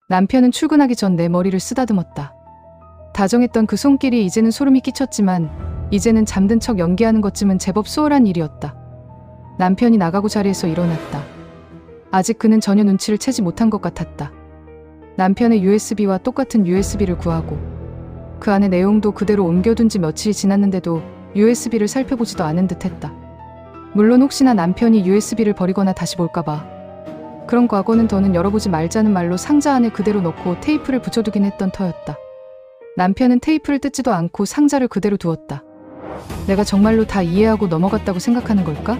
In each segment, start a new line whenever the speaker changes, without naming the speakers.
남편은 출근하기 전 내 머리를 쓰다듬었다. 다정했던 그 손길이 이제는 소름이 끼쳤지만 이제는 잠든 척 연기하는 것쯤은 제법 수월한 일이었다. 남편이 나가고 자리에서 일어났다. 아직 그는 전혀 눈치를 채지 못한 것 같았다. 남편의 USB와 똑같은 USB를 구하고 그 안에 내용도 그대로 옮겨둔 지 며칠이 지났는데도 USB를 살펴보지도 않은 듯했다. 물론 혹시나 남편이 USB를 버리거나 다시 볼까봐 그런 과거는 더는 열어보지 말자는 말로 상자 안에 그대로 넣고 테이프를 붙여두긴 했던 터였다. 남편은 테이프를 뜯지도 않고 상자를 그대로 두었다. 내가 정말로 다 이해하고 넘어갔다고 생각하는 걸까?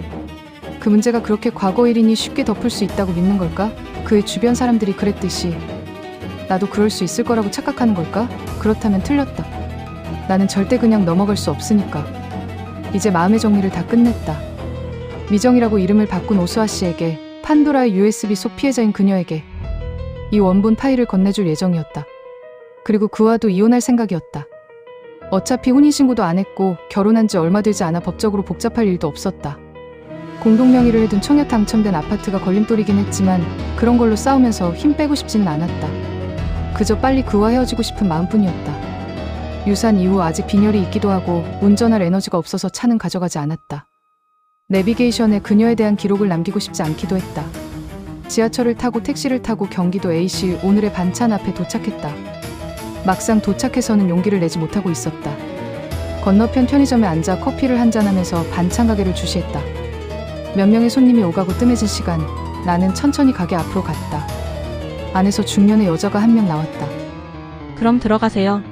그 문제가 그렇게 과거 일이니 쉽게 덮을 수 있다고 믿는 걸까? 그의 주변 사람들이 그랬듯이 나도 그럴 수 있을 거라고 착각하는 걸까? 그렇다면 틀렸다. 나는 절대 그냥 넘어갈 수 없으니까. 이제 마음의 정리를 다 끝냈다. 미정이라고 이름을 바꾼 오수아 씨에게, 판도라의 USB 속 피해자인 그녀에게 이 원본 파일을 건네줄 예정이었다. 그리고 그와도 이혼할 생각이었다. 어차피 혼인신고도 안 했고 결혼한 지 얼마 되지 않아 법적으로 복잡할 일도 없었다. 공동명의를 해둔 청약 당첨된 아파트가 걸림돌이긴 했지만 그런 걸로 싸우면서 힘 빼고 싶지는 않았다. 그저 빨리 그와 헤어지고 싶은 마음뿐이었다. 유산 이후 아직 빈혈이 있기도 하고 운전할 에너지가 없어서 차는 가져가지 않았다. 내비게이션에 그녀에 대한 기록을 남기고 싶지 않기도 했다. 지하철을 타고 택시를 타고 경기도 A시 오늘의 반찬 앞에 도착했다. 막상 도착해서는 용기를 내지 못하고 있었다. 건너편 편의점에 앉아 커피를 한잔하면서 반찬 가게를 주시했다. 몇 명의 손님이 오가고 뜸해진 시간, 나는 천천히 가게 앞으로 갔다. 안에서 중년의 여자가 한 명 나왔다.
그럼 들어가세요.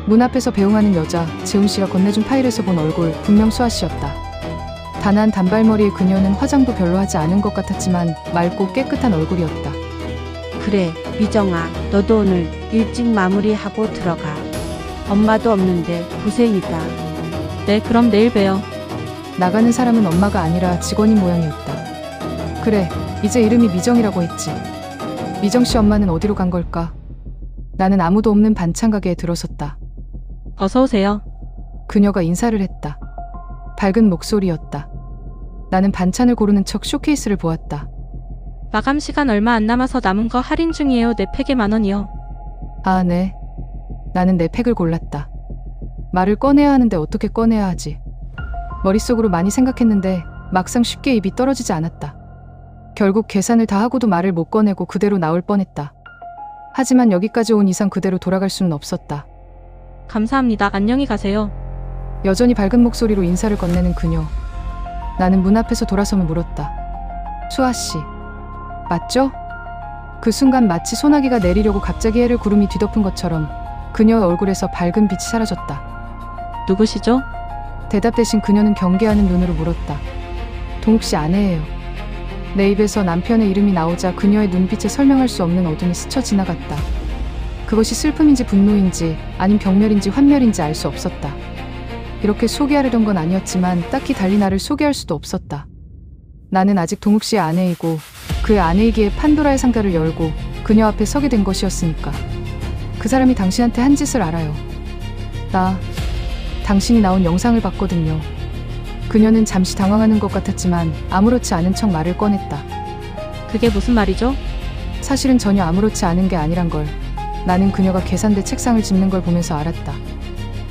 문 앞에서 배웅하는 여자, 재훈씨가 건네준 파일에서 본 얼굴, 분명 수아씨였다. 단아한 단발머리의 그녀는 화장도 별로 하지 않은 것 같았지만 맑고 깨끗한 얼굴이었다.
그래, 미정아, 너도 오늘 일찍 마무리하고 들어가. 엄마도 없는데 고생이다.
네, 그럼 내일 봬요.
나가는 사람은 엄마가 아니라 직원인 모양이었다. 그래, 이제 이름이 미정이라고 했지. 미정씨 엄마는 어디로 간 걸까? 나는 아무도 없는 반찬 가게에 들어섰다.
어서 오세요.
그녀가 인사를 했다. 밝은 목소리였다. 나는 반찬을 고르는 척 쇼케이스를 보았다.
마감 시간 얼마 안 남아서 남은 거 할인 중이에요. 4팩에 10,000원이요.
아, 네. 나는 내 팩을 골랐다. 말을 꺼내야 하는데 어떻게 꺼내야 하지? 머릿속으로 많이 생각했는데 막상 쉽게 입이 떨어지지 않았다. 결국 계산을 다 하고도 말을 못 꺼내고 그대로 나올 뻔했다. 하지만 여기까지 온 이상 그대로 돌아갈 수는 없었다.
감사합니다. 안녕히 가세요.
여전히 밝은 목소리로 인사를 건네는 그녀. 나는 문 앞에서 돌아서며 물었다. 수아씨, 맞죠? 그 순간 마치 소나기가 내리려고 갑자기 해를 구름이 뒤덮은 것처럼 그녀의 얼굴에서 밝은 빛이 사라졌다.
누구시죠?
대답 대신 그녀는 경계하는 눈으로 물었다. 동욱씨 아내예요. 내 입에서 남편의 이름이 나오자 그녀의 눈빛에 설명할 수 없는 어둠이 스쳐 지나갔다. 그것이 슬픔인지 분노인지 아님 경멸인지 환멸인지 알 수 없었다. 이렇게 소개하려던 건 아니었지만 딱히 달리 나를 소개할 수도 없었다. 나는 아직 동욱씨의 아내이고 그의 아내이기에 판도라의 상자를 열고 그녀 앞에 서게 된 것이었으니까. 그 사람이 당신한테 한 짓을 알아요. 당신이 나온 영상을 봤거든요. 그녀는 잠시 당황하는 것 같았지만 아무렇지 않은 척 말을 꺼냈다.
그게 무슨 말이죠?
사실은 전혀 아무렇지 않은 게 아니란 걸 나는 그녀가 계산대 책상을 짚는 걸 보면서 알았다.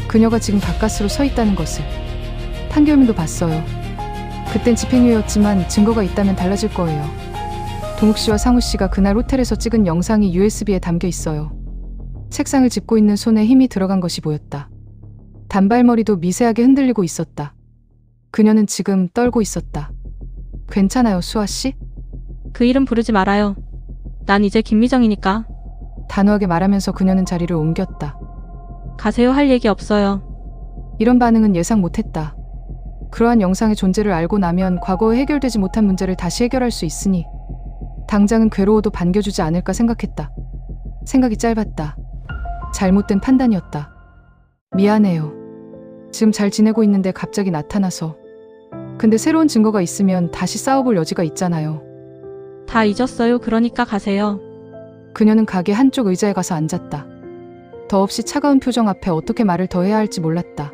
그녀가 지금 가까스로 서 있다는 것을. 판결문도 봤어요. 그땐 집행유예였지만 증거가 있다면 달라질 거예요. 동욱씨와 상우씨가 그날 호텔에서 찍은 영상이 USB에 담겨 있어요. 책상을 짚고 있는 손에 힘이 들어간 것이 보였다. 단발머리도 미세하게 흔들리고 있었다. 그녀는 지금 떨고 있었다. 괜찮아요, 수아씨?
그 이름 부르지 말아요. 난 이제 김미정이니까.
단호하게 말하면서 그녀는 자리를 옮겼다.
가세요. 할 얘기 없어요.
이런 반응은 예상 못했다. 그러한 영상의 존재를 알고 나면 과거에 해결되지 못한 문제를 다시 해결할 수 있으니 당장은 괴로워도 반겨주지 않을까 생각했다. 생각이 짧았다. 잘못된 판단이었다. 미안해요. 지금 잘 지내고 있는데 갑자기 나타나서. 근데 새로운 증거가 있으면 다시 싸워볼 여지가 있잖아요.
다 잊었어요. 그러니까 가세요.
그녀는 가게 한쪽 의자에 가서 앉았다. 더없이 차가운 표정 앞에 어떻게 말을 더 해야 할지 몰랐다.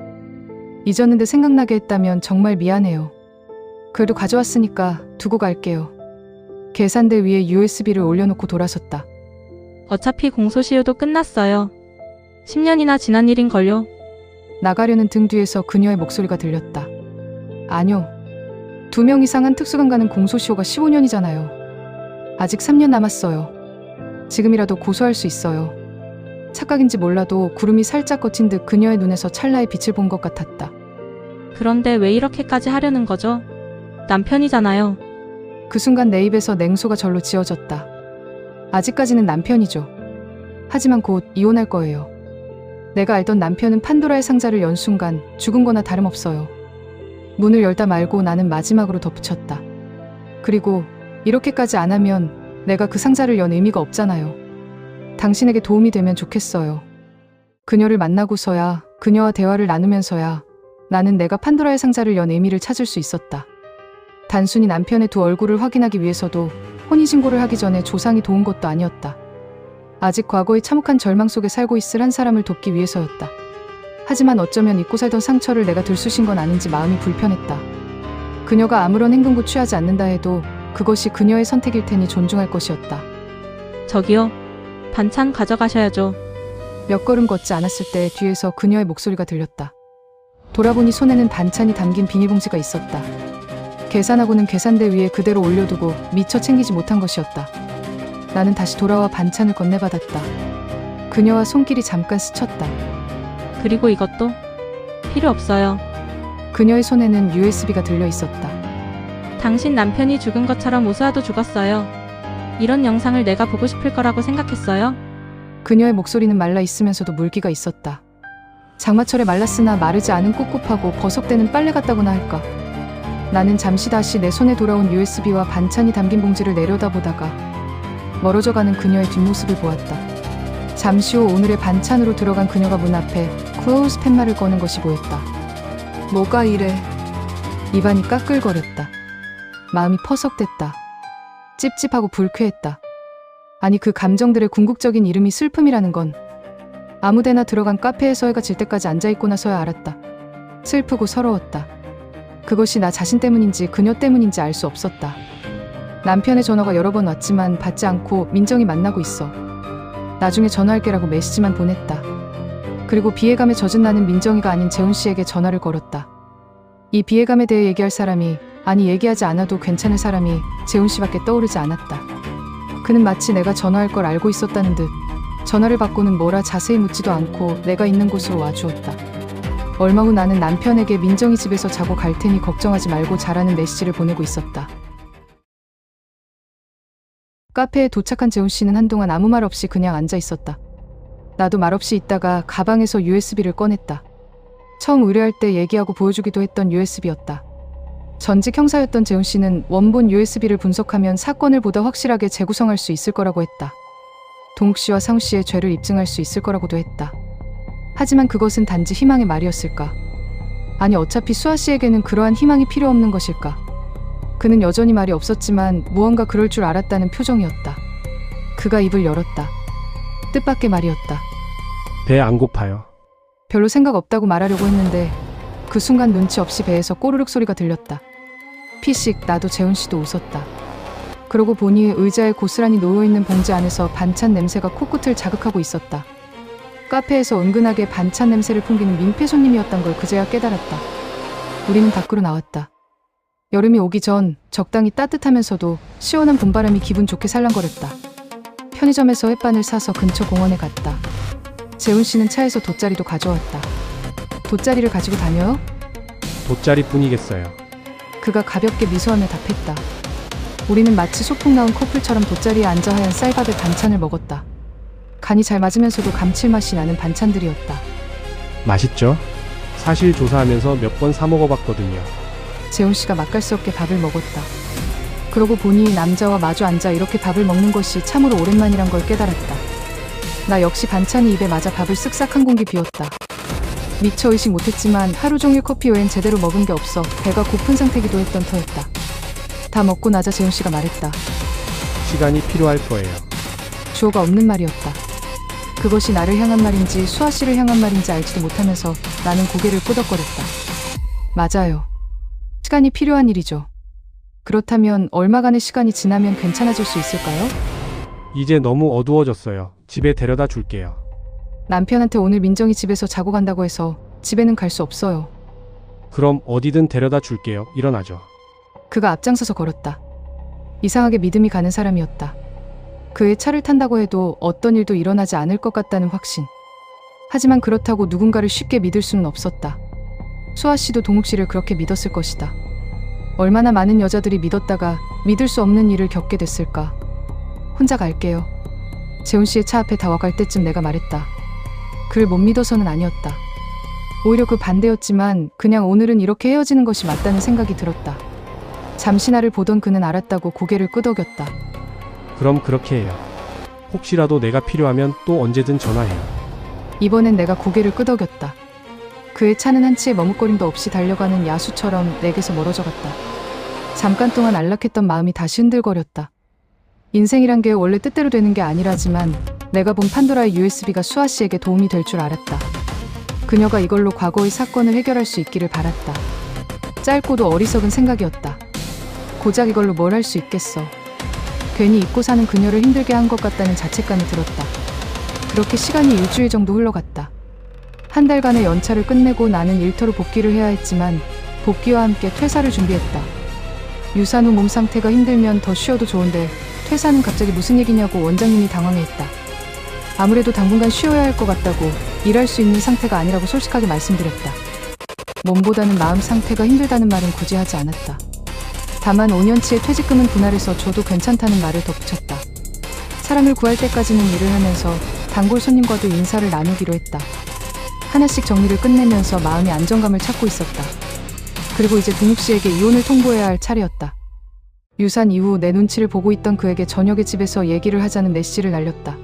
잊었는데 생각나게 했다면 정말 미안해요. 그래도 가져왔으니까 두고 갈게요. 계산대 위에 USB를 올려놓고 돌아섰다.
어차피 공소시효도 끝났어요. 10년이나 지난 일인걸요.
나가려는 등 뒤에서 그녀의 목소리가 들렸다. 아뇨. 2명 이상 한 특수강간은 공소시효가 15년이잖아요. 아직 3년 남았어요. 지금이라도 고소할 수 있어요. 착각인지 몰라도 구름이 살짝 걷힌 듯 그녀의 눈에서 찰나의 빛을 본 것 같았다.
그런데 왜 이렇게까지 하려는 거죠? 남편이잖아요.
그 순간 내 입에서 냉소가 절로 지어졌다. 아직까지는 남편이죠. 하지만 곧 이혼할 거예요. 내가 알던 남편은 판도라의 상자를 연 순간 죽은 거나 다름없어요. 문을 열다 말고 나는 마지막으로 덧붙였다. 그리고 이렇게까지 안 하면 내가 그 상자를 연 의미가 없잖아요. 당신에게 도움이 되면 좋겠어요. 그녀를 만나고서야, 그녀와 대화를 나누면서야 나는 내가 판도라의 상자를 연 의미를 찾을 수 있었다. 단순히 남편의 두 얼굴을 확인하기 위해서도 혼인신고를 하기 전에 조상이 도운 것도 아니었다. 아직 과거의 참혹한 절망 속에 살고 있을 한 사람을 돕기 위해서였다. 하지만 어쩌면 잊고 살던 상처를 내가 들쑤신 건 아닌지 마음이 불편했다. 그녀가 아무런 행동도 취하지 않는다 해도 그것이 그녀의 선택일 테니 존중할 것이었다.
저기요. 반찬 가져가셔야죠.
몇 걸음 걷지 않았을 때 뒤에서 그녀의 목소리가 들렸다. 돌아보니 손에는 반찬이 담긴 비닐봉지가 있었다. 계산하고는 계산대 위에 그대로 올려두고 미처 챙기지 못한 것이었다. 나는 다시 돌아와 반찬을 건네받았다. 그녀와 손길이 잠깐 스쳤다.
그리고 이것도 필요 없어요.
그녀의 손에는 USB가 들려 있었다.
당신 남편이 죽은 것처럼 우수아도 죽었어요. 이런 영상을 내가 보고 싶을 거라고 생각했어요?
그녀의 목소리는 말라 있으면서도 물기가 있었다. 장마철에 말랐으나 마르지 않은 꿉꿉하고 버석대는 빨래 같다고나 할까. 나는 잠시 다시 내 손에 돌아온 USB와 반찬이 담긴 봉지를 내려다보다가 멀어져가는 그녀의 뒷모습을 보았다. 잠시 후 오늘의 반찬으로 들어간 그녀가 문 앞에 클로즈 팻말을 꺼낸 것이 보였다. 뭐가 이래? 입안이 까끌거렸다. 마음이 퍼석댔다. 찝찝하고 불쾌했다. 아니 그 감정들의 궁극적인 이름이 슬픔이라는 건 아무데나 들어간 카페에서 해가 질 때까지 앉아있고 나서야 알았다. 슬프고 서러웠다. 그것이 나 자신 때문인지 그녀 때문인지 알 수 없었다. 남편의 전화가 여러 번 왔지만 받지 않고 민정이 만나고 있어. 나중에 전화할게라고 메시지만 보냈다. 그리고 비애감에 젖은 나는 민정이가 아닌 재훈 씨에게 전화를 걸었다. 이 비애감에 대해 얘기할 사람이, 아니 얘기하지 않아도 괜찮을 사람이 재훈 씨밖에 떠오르지 않았다. 그는 마치 내가 전화할 걸 알고 있었다는 듯 전화를 받고는 뭐라 자세히 묻지도 않고 내가 있는 곳으로 와주었다. 얼마 후 나는 남편에게 민정이 집에서 자고 갈 테니 걱정하지 말고 자라는 메시지를 보내고 있었다. 카페에 도착한 재훈 씨는 한동안 아무 말 없이 그냥 앉아 있었다. 나도 말없이 있다가 가방에서 USB를 꺼냈다. 처음 의뢰할 때 얘기하고 보여주기도 했던 USB였다. 전직 형사였던 재훈 씨는 원본 USB를 분석하면 사건을 보다 확실하게 재구성할 수 있을 거라고 했다. 동욱 씨와 상우 씨의 죄를 입증할 수 있을 거라고도 했다. 하지만 그것은 단지 희망의 말이었을까? 아니 어차피 수아 씨에게는 그러한 희망이 필요 없는 것일까? 그는 여전히 말이 없었지만 무언가 그럴 줄 알았다는 표정이었다. 그가 입을 열었다. 뜻밖의 말이었다.
배 안 고파요.
별로 생각 없다고 말하려고 했는데 그 순간 눈치 없이 배에서 꼬르륵 소리가 들렸다. 피식 나도 재훈 씨도 웃었다. 그러고 보니 의자에 고스란히 놓여있는 봉지 안에서 반찬 냄새가 코끝을 자극하고 있었다. 카페에서 은근하게 반찬 냄새를 풍기는 민폐 손님이었던 걸 그제야 깨달았다. 우리는 밖으로 나왔다. 여름이 오기 전 적당히 따뜻하면서도 시원한 봄바람이 기분 좋게 살랑거렸다. 편의점에서 햇반을 사서 근처 공원에 갔다. 재훈 씨는 차에서 돗자리도 가져왔다. 돗자리를 가지고 다녀요?
돗자리뿐이겠어요.
그가 가볍게 미소하며 답했다. 우리는 마치 소풍 나온 커플처럼 돗자리에 앉아 하얀 쌀밥에 반찬을 먹었다. 간이 잘 맞으면서도 감칠맛이 나는 반찬들이었다.
맛있죠? 사실 조사하면서 몇 번 사 먹어봤거든요.
재훈 씨가 맛깔스럽게 밥을 먹었다. 그러고 보니 남자와 마주 앉아 이렇게 밥을 먹는 것이 참으로 오랜만이란 걸 깨달았다. 나 역시 반찬이 입에 맞아 밥을 쓱싹 한 공기 비웠다. 미처 의식 못했지만 하루 종일 커피 외엔 제대로 먹은 게 없어 배가 고픈 상태이기도 했던 터였다. 다 먹고 나자 재훈 씨가 말했다.
시간이 필요할 거예요.
주어가 없는 말이었다. 그것이 나를 향한 말인지 수아 씨를 향한 말인지 알지도 못하면서 나는 고개를 끄덕거렸다. 맞아요. 시간이 필요한 일이죠. 그렇다면 얼마간의 시간이 지나면 괜찮아질 수 있을까요?
이제 너무 어두워졌어요. 집에 데려다 줄게요.
남편한테 오늘 민정이 집에서 자고 간다고 해서 집에는 갈 수 없어요.
그럼 어디든 데려다 줄게요. 일어나죠.
그가 앞장서서 걸었다. 이상하게 믿음이 가는 사람이었다. 그의 차를 탄다고 해도 어떤 일도 일어나지 않을 것 같다는 확신. 하지만 그렇다고 누군가를 쉽게 믿을 수는 없었다. 수아 씨도 동욱 씨를 그렇게 믿었을 것이다. 얼마나 많은 여자들이 믿었다가 믿을 수 없는 일을 겪게 됐을까. 혼자 갈게요. 재훈 씨의 차 앞에 다 와갈 때쯤 내가 말했다. 그를 못 믿어서는 아니었다. 오히려 그 반대였지만 그냥 오늘은 이렇게 헤어지는 것이 맞다는 생각이 들었다. 잠시 나를 보던 그는 알았다고 고개를 끄덕였다.
그럼 그렇게 해요. 혹시라도 내가 필요하면 또 언제든 전화해요.
이번엔 내가 고개를 끄덕였다. 그의 차는 한치의 머뭇거림도 없이 달려가는 야수처럼 내게서 멀어져 갔다. 잠깐 동안 안락했던 마음이 다시 흔들거렸다. 인생이란 게 원래 뜻대로 되는 게 아니라지만 내가 본 판도라의 USB가 수아 씨에게 도움이 될 줄 알았다. 그녀가 이걸로 과거의 사건을 해결할 수 있기를 바랐다. 짧고도 어리석은 생각이었다. 고작 이걸로 뭘 할 수 있겠어. 괜히 잊고 사는 그녀를 힘들게 한 것 같다는 자책감이 들었다. 그렇게 시간이 일주일 정도 흘러갔다. 한 달간의 연차를 끝내고 나는 일터로 복귀를 해야 했지만 복귀와 함께 퇴사를 준비했다. 유산 후 몸 상태가 힘들면 더 쉬어도 좋은데 퇴사는 갑자기 무슨 얘기냐고 원장님이 당황해했다. 아무래도 당분간 쉬어야 할 것 같다고 일할 수 있는 상태가 아니라고 솔직하게 말씀드렸다. 몸보다는 마음 상태가 힘들다는 말은 굳이 하지 않았다. 다만 5년치의 퇴직금은 분할해서 줘도 괜찮다는 말을 덧붙였다. 사람을 구할 때까지는 일을 하면서 단골 손님과도 인사를 나누기로 했다. 하나씩 정리를 끝내면서 마음의 안정감을 찾고 있었다. 그리고 이제 동욱 씨에게 이혼을 통보해야 할 차례였다. 유산 이후 내 눈치를 보고 있던 그에게 저녁에 집에서 얘기를 하자는 메시지를 날렸다.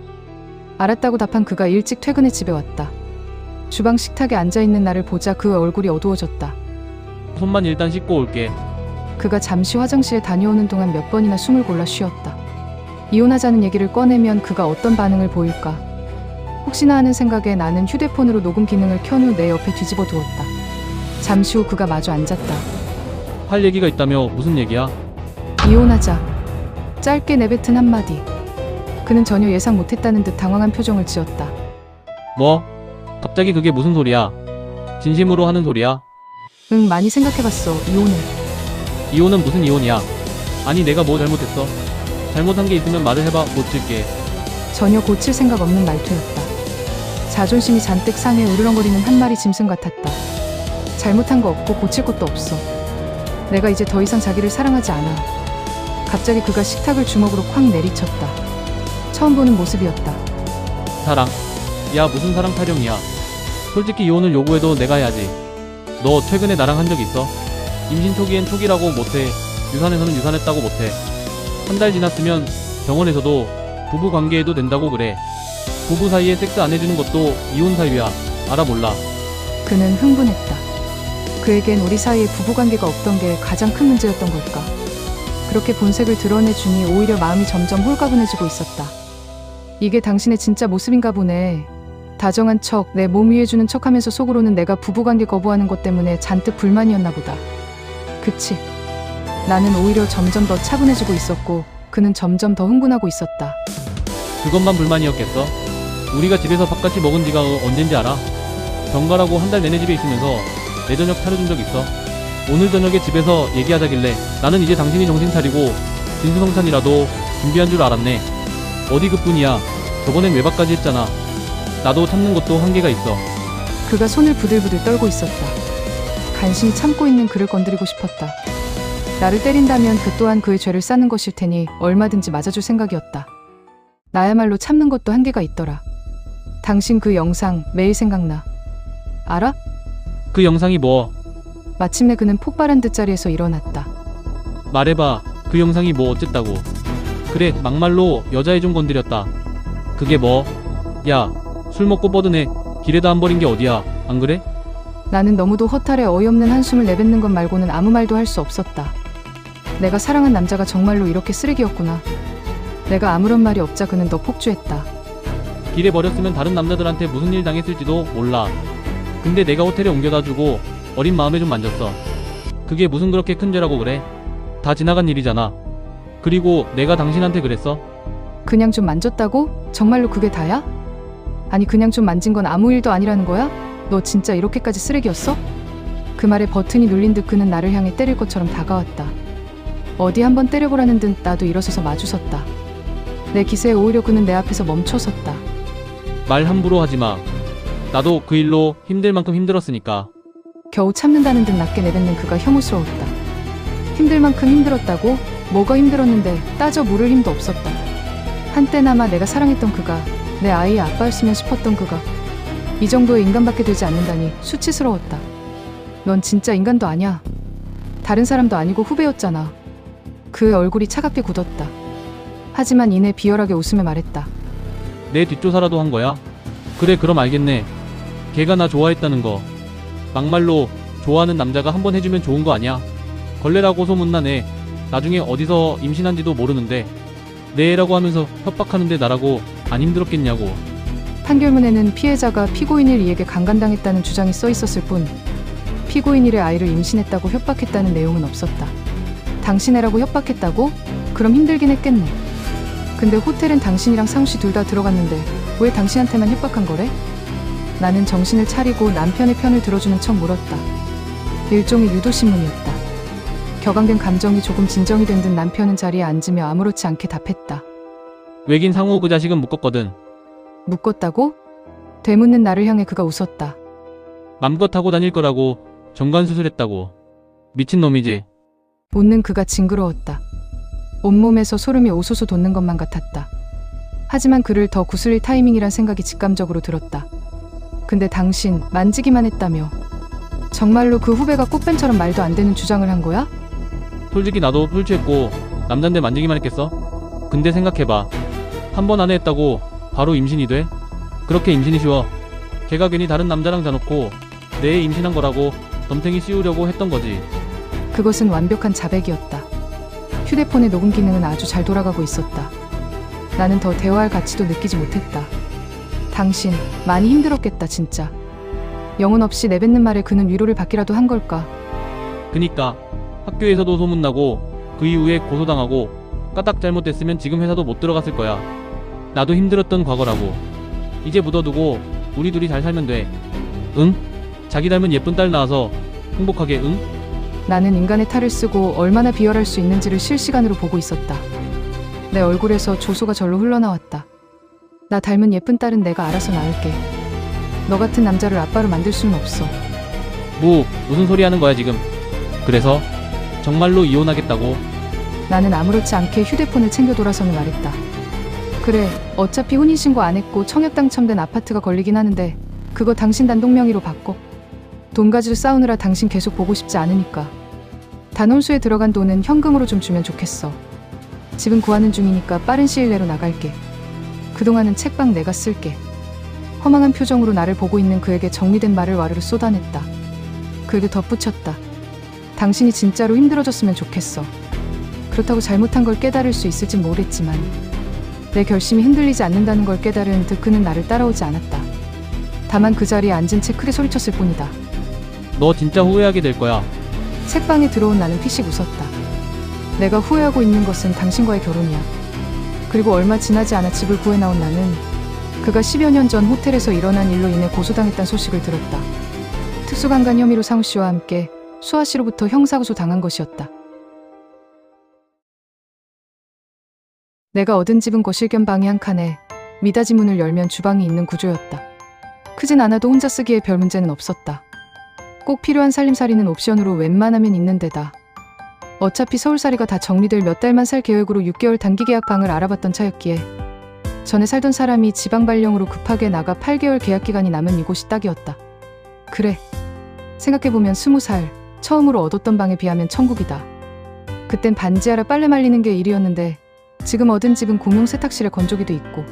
알았다고 답한 그가 일찍 퇴근해 집에 왔다. 주방 식탁에 앉아있는 나를 보자 그 얼굴이 어두워졌다.
손만 일단 씻고 올게.
그가 잠시 화장실에 다녀오는 동안 몇 번이나 숨을 골라 쉬었다. 이혼하자는 얘기를 꺼내면 그가 어떤 반응을 보일까. 혹시나 하는 생각에 나는 휴대폰으로 녹음 기능을 켠 후 내 옆에 뒤집어 두었다. 잠시 후 그가 마주 앉았다.
할 얘기가 있다며 무슨 얘기야?
이혼하자. 짧게 내뱉은 한마디. 그는 전혀 예상 못했다는 듯 당황한 표정을 지었다.
뭐? 갑자기 그게 무슨 소리야? 진심으로 하는 소리야?
응, 많이 생각해봤어. 이혼을.
이혼은 무슨 이혼이야? 아니 내가 뭐 잘못했어? 잘못한 게 있으면 말을 해봐. 고칠게.
전혀 고칠 생각 없는 말투였다. 자존심이 잔뜩 상해 으르렁거리는 한 마리 짐승 같았다. 잘못한 거 없고 고칠 것도 없어. 내가 이제 더 이상 자기를 사랑하지 않아. 갑자기 그가 식탁을 주먹으로 콱 내리쳤다. 처음 보는 모습이었다.
사랑? 야 무슨 사랑 타령이야. 솔직히 이혼을 요구해도 내가 해야지. 너 최근에 나랑 한 적 있어? 임신 초기엔 초기라고 못해. 유산에서는 유산했다고 못해. 한 달 지났으면 병원에서도 부부 관계해도 된다고 그래. 부부 사이에 섹스 안 해주는 것도 이혼 사유야. 알아 몰라?
그는 흥분했다. 그에겐 우리 사이에 부부관계가 없던 게 가장 큰 문제였던 걸까. 그렇게 본색을 드러내주니 오히려 마음이 점점 홀가분해지고 있었다. 이게 당신의 진짜 모습인가 보네. 다정한 척, 내 몸 위해 주는 척하면서 속으로는 내가 부부관계 거부하는 것 때문에 잔뜩 불만이었나 보다. 그치. 나는 오히려 점점 더 차분해지고 있었고 그는 점점 더 흥분하고 있었다.
그것만 불만이었겠어? 우리가 집에서 밥같이 먹은 지가 언젠지 알아? 병가라고 한 달 내내 집에 있으면서 내 저녁 차려준 적 있어? 오늘 저녁에 집에서 얘기하자길래 나는 이제 당신이 정신 차리고 진수성찬이라도 준비한 줄 알았네. 어디 그뿐이야. 저번엔 외박까지 했잖아. 나도 참는 것도 한계가 있어.
그가 손을 부들부들 떨고 있었다. 간신히 참고 있는 그를 건드리고 싶었다. 나를 때린다면 그 또한 그의 죄를 쌓는 것일 테니 얼마든지 맞아줄 생각이었다. 나야말로 참는 것도 한계가 있더라. 당신 그 영상 매일 생각나. 알아?
그 영상이 뭐?
마침내 그는 폭발한 듯 자리에서 일어났다.
말해봐. 그 영상이 뭐 어쨌다고. 그래 막말로 여자애 좀 건드렸다. 그게 뭐? 야 술 먹고 뻗으네. 길에다 안 버린 게 어디야. 안 그래?
나는 너무도 허탈해 어이없는 한숨을 내뱉는 것 말고는 아무 말도 할 수 없었다. 내가 사랑한 남자가 정말로 이렇게 쓰레기였구나. 내가 아무런 말이 없자 그는 더 폭주했다.
길에 버렸으면 다른 남자들한테 무슨 일 당했을지도 몰라. 근데 내가 호텔에 옮겨다주고 어린 마음에 좀 만졌어. 그게 무슨 그렇게 큰 죄라고 그래? 다 지나간 일이잖아. 그리고 내가 당신한테 그랬어?
그냥 좀 만졌다고? 정말로 그게 다야? 아니 그냥 좀 만진 건 아무 일도 아니라는 거야? 너 진짜 이렇게까지 쓰레기였어? 그 말에 버튼이 눌린 듯 그는 나를 향해 때릴 것처럼 다가왔다. 어디 한번 때려보라는 듯 나도 일어서서 마주섰다. 내 기세에 오히려 그는 내 앞에서 멈춰섰다.
말 함부로 하지 마. 나도 그 일로 힘들 만큼 힘들었으니까.
겨우 참는다는 듯 낮게 내뱉는 그가 혐오스러웠다. 힘들 만큼 힘들었다고? 뭐가 힘들었는데 따져 물을 힘도 없었다. 한때나마 내가 사랑했던 그가, 내 아이의 아빠였으면 싶었던 그가 이 정도의 인간밖에 되지 않는다니 수치스러웠다. 넌 진짜 인간도 아냐. 다른 사람도 아니고 후배였잖아. 그의 얼굴이 차갑게 굳었다. 하지만 이내 비열하게 웃으며 말했다.
내 뒷조사라도 한 거야? 그래, 그럼 알겠네. 걔가 나 좋아했다는 거. 막말로 좋아하는 남자가 한번 해주면 좋은 거 아니야? 걸레라고 소문나네. 나중에 어디서 임신한지도 모르는데 내 애라고 하면서 협박하는데 나라고 안 힘들었겠냐고.
판결문에는 피해자가 피고인 일 이에게 강간당했다는 주장이 써 있었을 뿐 피고인 일의 아이를 임신했다고 협박했다는 내용은 없었다. 당신 애라고 협박했다고? 그럼 힘들긴 했겠네. 근데 호텔엔 당신이랑 상우씨 둘 다 들어갔는데 왜 당신한테만 협박한 거래? 나는 정신을 차리고 남편의 편을 들어주는 척 물었다. 일종의 유도신문이었다. 격앙된 감정이 조금 진정이 된 듯 남편은 자리에 앉으며 아무렇지 않게 답했다.
왜긴 상우 그 자식은 묶었거든.
묶었다고? 되묻는 나를 향해 그가 웃었다.
맘껏 하고 다닐 거라고 정관수술했다고. 미친놈이지.
웃는 그가 징그러웠다. 온몸에서 소름이 오소소 돋는 것만 같았다. 하지만 그를 더 구슬릴 타이밍이란 생각이 직감적으로 들었다. 근데 당신 만지기만 했다며. 정말로 그 후배가 꽃뱀처럼 말도 안 되는 주장을 한 거야?
솔직히 나도 술 취했고 남잔데 만지기만 했겠어? 근데 생각해봐. 한 번 안에 했다고 바로 임신이 돼? 그렇게 임신이 쉬워. 걔가 괜히 다른 남자랑 자놓고 내 애 임신한 거라고 덤탱이 씌우려고 했던 거지.
그것은 완벽한 자백이었다. 휴대폰의 녹음 기능은 아주 잘 돌아가고 있었다. 나는 더 대화할 가치도 느끼지 못했다. 당신 많이 힘들었겠다 진짜. 영혼 없이 내뱉는 말에 그는 위로를 받기라도 한 걸까?
그니까 학교에서도 소문나고 그 이후에 고소당하고 까딱 잘못됐으면 지금 회사도 못 들어갔을 거야. 나도 힘들었던 과거라고. 이제 묻어두고 우리 둘이 잘 살면 돼. 응? 자기 닮은 예쁜 딸 낳아서 행복하게. 응?
나는 인간의 탈을 쓰고 얼마나 비열할 수 있는지를 실시간으로 보고 있었다. 내 얼굴에서 조소가 절로 흘러나왔다. 나 닮은 예쁜 딸은 내가 알아서 낳을게. 너 같은 남자를 아빠로 만들 수는 없어.
무슨 소리 하는 거야 지금. 그래서 정말로 이혼하겠다고?
나는 아무렇지 않게 휴대폰을 챙겨 돌아서며 말했다. 그래, 어차피 혼인신고 안 했고 청약 당첨된 아파트가 걸리긴 하는데 그거 당신 단독 명의로 바꿔. 돈 가지고 싸우느라 당신 계속 보고 싶지 않으니까. 단혼수에 들어간 돈은 현금으로 좀 주면 좋겠어. 집은 구하는 중이니까 빠른 시일 내로 나갈게. 그동안은 책방 내가 쓸게. 허망한 표정으로 나를 보고 있는 그에게 정리된 말을 와르르 쏟아냈다. 그에게 덧붙였다. 당신이 진짜로 힘들어졌으면 좋겠어. 그렇다고 잘못한 걸 깨달을 수 있을진 모르겠지만 내 결심이 흔들리지 않는다는 걸 깨달은 듯 그는 나를 따라오지 않았다. 다만 그 자리에 앉은 채 크게 소리쳤을 뿐이다.
너 진짜 후회하게 될 거야.
책방에 들어온 나는 피식 웃었다. 내가 후회하고 있는 것은 당신과의 결혼이야. 그리고 얼마 지나지 않아 집을 구해 나온 나는 그가 10여 년 전 호텔에서 일어난 일로 인해 고소당했다는 소식을 들었다. 특수강간 혐의로 상우 씨와 함께 수아 씨로부터 형사고소 당한 것이었다. 내가 얻은 집은 거실 겸 방이 한 칸에 미닫이 문을 열면 주방이 있는 구조였다. 크진 않아도 혼자 쓰기에 별 문제는 없었다. 꼭 필요한 살림살이는 옵션으로 웬만하면 있는 데다 어차피 서울살이가 다 정리될 몇 달만 살 계획으로 6개월 단기 계약 방을 알아봤던 차였기에 전에 살던 사람이 지방 발령으로 급하게 나가 8개월 계약 기간이 남은 이곳이 딱이었다. 그래, 생각해보면 20살 처음으로 얻었던 방에 비하면 천국이다. 그땐 반지하라 빨래 말리는 게 일이었는데 지금 얻은 집은 공용 세탁실에 건조기도 있고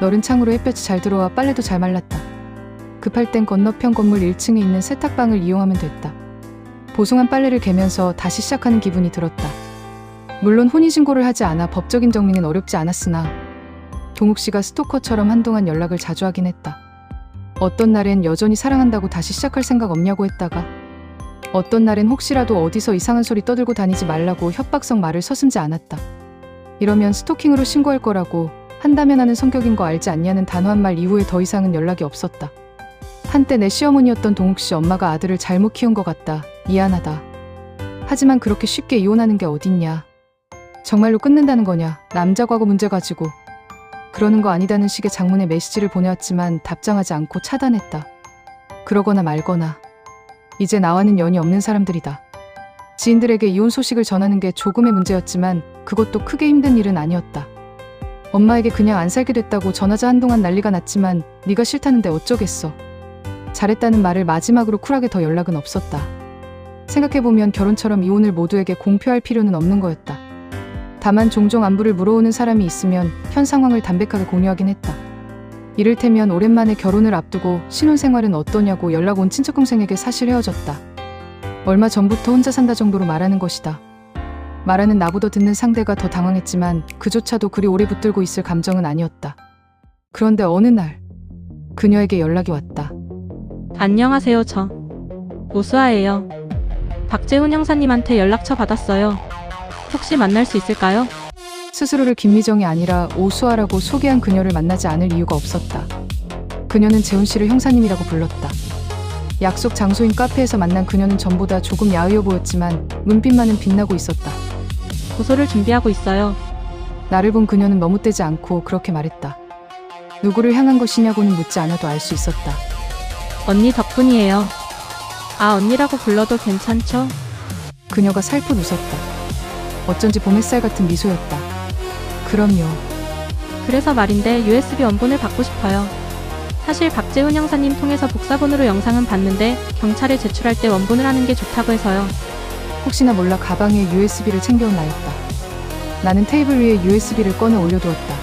너른 창으로 햇볕이 잘 들어와 빨래도 잘 말랐다. 급할 땐 건너편 건물 1층에 있는 세탁방을 이용하면 됐다. 보송한 빨래를 개면서 다시 시작하는 기분이 들었다. 물론 혼인신고를 하지 않아 법적인 정리는 어렵지 않았으나 동욱 씨가 스토커처럼 한동안 연락을 자주 하긴 했다. 어떤 날엔 여전히 사랑한다고 다시 시작할 생각 없냐고 했다가 어떤 날엔 혹시라도 어디서 이상한 소리 떠들고 다니지 말라고 협박성 말을 서슴지 않았다. 이러면 스토킹으로 신고할 거라고, 한다면 하는 성격인 거 알지 않냐는 단호한 말 이후에 더 이상은 연락이 없었다. 한때 내 시어머니였던 동욱씨 엄마가 아들을 잘못 키운 것 같다. 미안하다. 하지만 그렇게 쉽게 이혼하는 게 어딨냐. 정말로 끊는다는 거냐. 남자 과거 문제 가지고. 그러는 거 아니다는 식의 장문의 메시지를 보내왔지만 답장하지 않고 차단했다. 그러거나 말거나. 이제 나와는 연이 없는 사람들이다. 지인들에게 이혼 소식을 전하는 게 조금의 문제였지만 그것도 크게 힘든 일은 아니었다. 엄마에게 그냥 안 살게 됐다고 전하자 한동안 난리가 났지만 네가 싫다는데 어쩌겠어. 잘했다는 말을 마지막으로 쿨하게 더 연락은 없었다. 생각해보면 결혼처럼 이혼을 모두에게 공표할 필요는 없는 거였다. 다만 종종 안부를 물어오는 사람이 있으면 현 상황을 담백하게 공유하긴 했다. 이를테면 오랜만에 결혼을 앞두고 신혼생활은 어떠냐고 연락 온 친척동생에게 사실 헤어졌다. 얼마 전부터 혼자 산다 정도로 말하는 것이다. 말하는 나보다 듣는 상대가 더 당황했지만 그조차도 그리 오래 붙들고 있을 감정은 아니었다. 그런데 어느 날 그녀에게 연락이 왔다.
안녕하세요. 저 오수아예요. 박재훈 형사님한테 연락처 받았어요. 혹시 만날 수 있을까요?
스스로를 김미정이 아니라 오수아라고 소개한 그녀를 만나지 않을 이유가 없었다. 그녀는 재훈 씨를 형사님이라고 불렀다. 약속 장소인 카페에서 만난 그녀는 전보다 조금 야위어 보였지만 눈빛만은 빛나고 있었다.
고소를 준비하고 있어요.
나를 본 그녀는 머뭇대지 않고 그렇게 말했다. 누구를 향한 것이냐고는 묻지 않아도 알 수 있었다.
언니 덕분이에요. 아, 언니라고 불러도 괜찮죠?
그녀가 살풋 웃었다. 어쩐지 봄 햇살 같은 미소였다. 그럼요.
그래서 말인데 USB 원본을 받고 싶어요. 사실 박재훈 형사님 통해서 복사본으로 영상은 봤는데 경찰에 제출할 때 원본을 하는 게 좋다고 해서요.
혹시나 몰라 가방에 USB를 챙겨온 나였다. 나는 테이블 위에 USB를 꺼내 올려두었다.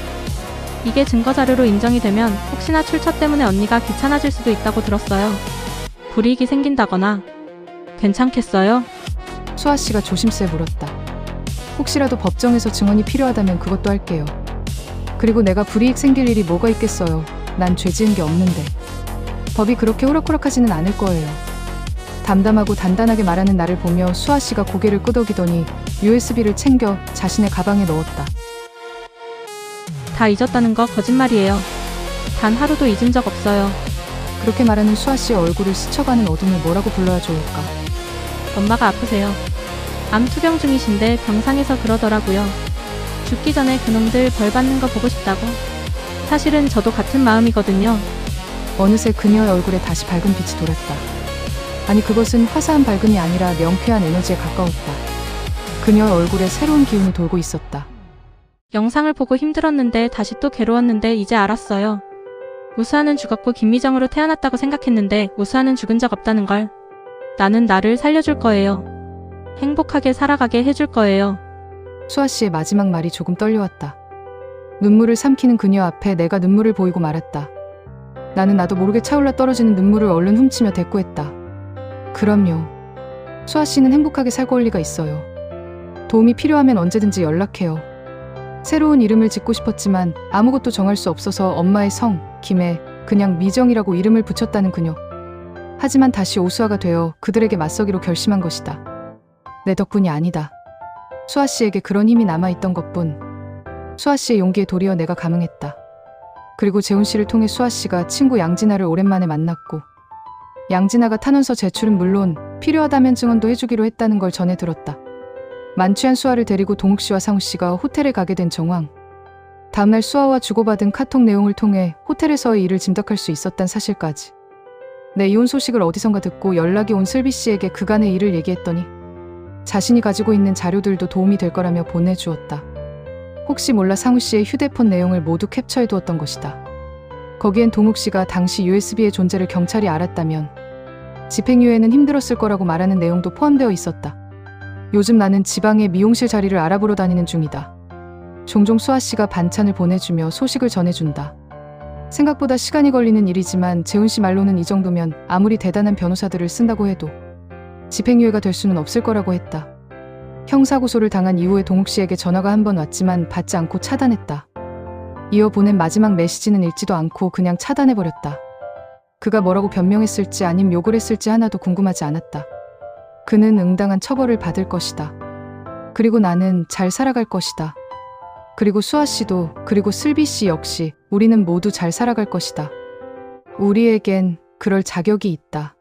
이게 증거자료로 인정이 되면 혹시나 출처 때문에 언니가 귀찮아질 수도 있다고 들었어요. 불이익이 생긴다거나. 괜찮겠어요?
수아 씨가 조심스레 물었다. 혹시라도 법정에서 증언이 필요하다면 그것도 할게요. 그리고 내가 불이익 생길 일이 뭐가 있겠어요. 난 죄 지은 게 없는데. 법이 그렇게 호락호락하지는 않을 거예요. 담담하고 단단하게 말하는 나를 보며 수아 씨가 고개를 끄덕이더니 USB를 챙겨 자신의 가방에 넣었다.
다 잊었다는 거 거짓말이에요. 단 하루도 잊은 적 없어요.
그렇게 말하는 수아 씨의 얼굴을 스쳐가는 어둠을 뭐라고 불러야 좋을까?
엄마가 아프세요. 암 투병 중이신데 병상에서 그러더라고요. 죽기 전에 그놈들 벌 받는 거 보고 싶다고. 사실은 저도 같은 마음이거든요.
어느새 그녀의 얼굴에 다시 밝은 빛이 돌았다. 아니 그것은 화사한 밝음이 아니라 명쾌한 에너지에 가까웠다. 그녀의 얼굴에 새로운 기운이 돌고 있었다.
영상을 보고 힘들었는데 다시 또 괴로웠는데 이제 알았어요. 우수아는 죽었고 김미정으로 태어났다고 생각했는데 우수아는 죽은 적 없다는 걸. 나는 나를 살려줄 거예요. 행복하게 살아가게 해줄 거예요.
수아 씨의 마지막 말이 조금 떨려왔다. 눈물을 삼키는 그녀 앞에 내가 눈물을 보이고 말았다. 나는 나도 모르게 차올라 떨어지는 눈물을 얼른 훔치며 대꾸했다. 그럼요. 수아 씨는 행복하게 살고 올 리가 있어요. 도움이 필요하면 언제든지 연락해요. 새로운 이름을 짓고 싶었지만 아무것도 정할 수 없어서 엄마의 성, 김에 그냥 미정이라고 이름을 붙였다는 그녀. 하지만 다시 오수아가 되어 그들에게 맞서기로 결심한 것이다. 내 덕분이 아니다. 수아 씨에게 그런 힘이 남아있던 것뿐. 수아 씨의 용기에 도리어 내가 감응했다. 그리고 재훈 씨를 통해 수아 씨가 친구 양진아를 오랜만에 만났고 양진아가 탄원서 제출은 물론 필요하다면 증언도 해주기로 했다는 걸 전해 들었다. 만취한 수아를 데리고 동욱 씨와 상우 씨가 호텔에 가게 된 정황. 다음날 수아와 주고받은 카톡 내용을 통해 호텔에서의 일을 짐작할 수 있었단 사실까지. 내 이혼 소식을 어디선가 듣고 연락이 온 슬비 씨에게 그간의 일을 얘기했더니 자신이 가지고 있는 자료들도 도움이 될 거라며 보내주었다. 혹시 몰라 상우 씨의 휴대폰 내용을 모두 캡처해 두었던 것이다. 거기엔 동욱 씨가 당시 USB의 존재를 경찰이 알았다면 집행유예는 힘들었을 거라고 말하는 내용도 포함되어 있었다. 요즘 나는 지방의 미용실 자리를 알아보러 다니는 중이다. 종종 수아 씨가 반찬을 보내주며 소식을 전해준다. 생각보다 시간이 걸리는 일이지만 재훈 씨 말로는 이 정도면 아무리 대단한 변호사들을 쓴다고 해도 집행유예가 될 수는 없을 거라고 했다. 형사고소를 당한 이후에 동욱 씨에게 전화가 한 번 왔지만 받지 않고 차단했다. 이어 보낸 마지막 메시지는 읽지도 않고 그냥 차단해버렸다. 그가 뭐라고 변명했을지 아님 욕을 했을지 하나도 궁금하지 않았다. 그는 응당한 처벌을 받을 것이다. 그리고 나는 잘 살아갈 것이다. 그리고 수아 씨도, 그리고 슬비 씨 역시 우리는 모두 잘 살아갈 것이다. 우리에겐 그럴 자격이 있다.